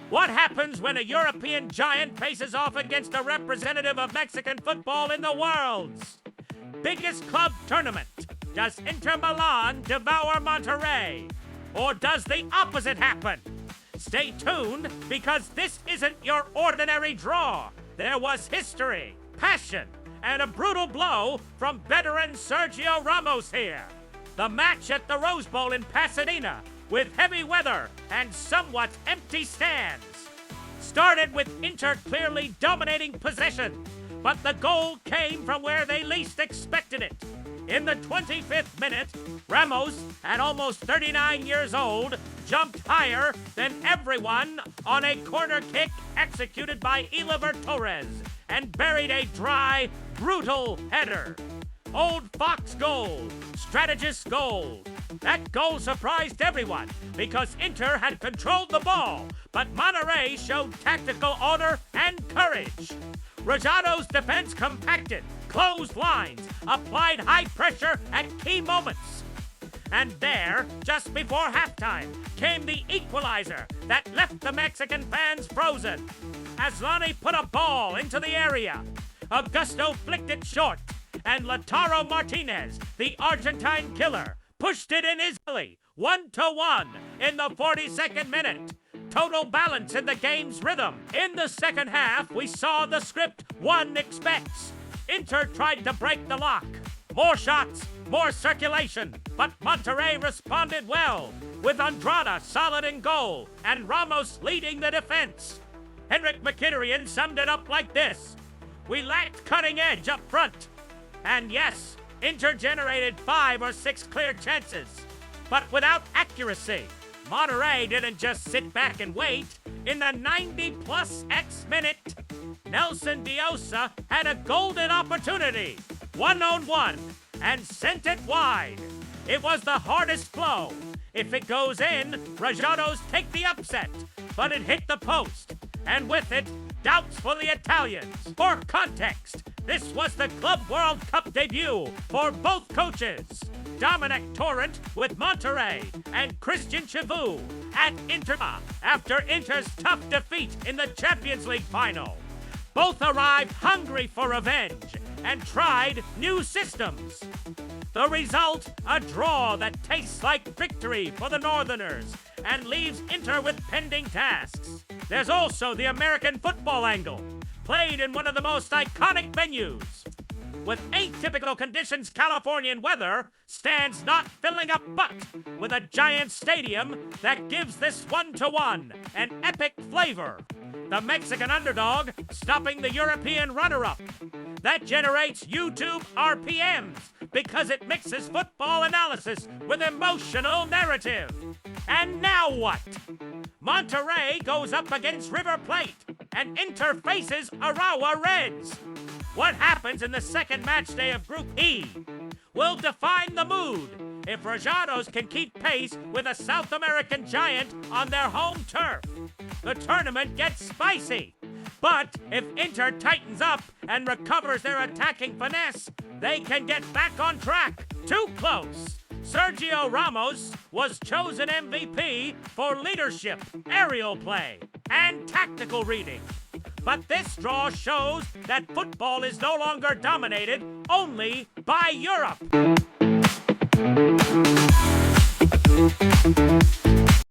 What happens when a European giant faces off against a representative of Mexican football in the world's biggest club tournament? Does Inter Milan devour Monterrey? Or does the opposite happen? Stay tuned, because this isn't your ordinary draw. There was history, passion, and a brutal blow from veteran Sergio Ramos here. The match at the Rose Bowl in Pasadena, with heavy weather and somewhat empty stands, started with Inter clearly dominating possession, but the goal came from where they least expected it. In the 25th minute, Ramos, at almost 39 years old, jumped higher than everyone on a corner kick executed by Óliver Torres and buried a dry, brutal header. Old Fox goal, strategist goal. That goal surprised everyone because Inter had controlled the ball, but Monterrey showed tactical honor and courage. Rajado's defense compacted, closed lines, applied high pressure at key moments. And there, just before halftime, came the equalizer that left the Mexican fans frozen. Aslani put a ball into the area. Augusto flicked it short, and Lautaro Martínez, the Argentine killer, pushed it in easily, 1-1 in the 42nd minute. Total balance in the game's rhythm. In the second half, we saw the script one expects. Inter tried to break the lock. More shots, more circulation, but Monterrey responded well, with Andrada solid in goal and Ramos leading the defense. Henrik Mkhitaryan summed it up like this: "We lacked cutting edge up front." And yes, Inter generated 5 or 6 clear chances, but without accuracy. Monterrey didn't just sit back and wait. In the 90-plus X minute, Nelson Deossa had a golden opportunity, 1-on-1, and sent it wide. It was the hardest blow. If it goes in, Rajados take the upset, but it hit the post, and with it, doubts for the Italians. For context, this was the Club World Cup debut for both coaches. Dominic Torrent with Monterrey and Christian Chivu at Inter after Inter's tough defeat in the Champions League final. Both arrived hungry for revenge and tried new systems. The result, a draw that tastes like victory for the Northerners and leaves Inter with pending tasks. There's also the American football angle, played in one of the most iconic venues. With atypical conditions, Californian weather stands not filling up, but with a giant stadium that gives this 1-1 an epic flavor. The Mexican underdog stopping the European runner-up. That generates YouTube RPMs because it mixes football analysis with emotional narrative. And now what? Monterrey goes up against River Plate and Inter faces Urawa Reds. What happens in the second match day of Group E will define the mood if Rajados can keep pace with a South American giant on their home turf. The tournament gets spicy. But if Inter tightens up and recovers their attacking finesse, they can get back on track. Too close. Sergio Ramos was chosen MVP for leadership, aerial play, and tactical reading. But this draw shows that football is no longer dominated only by Europe.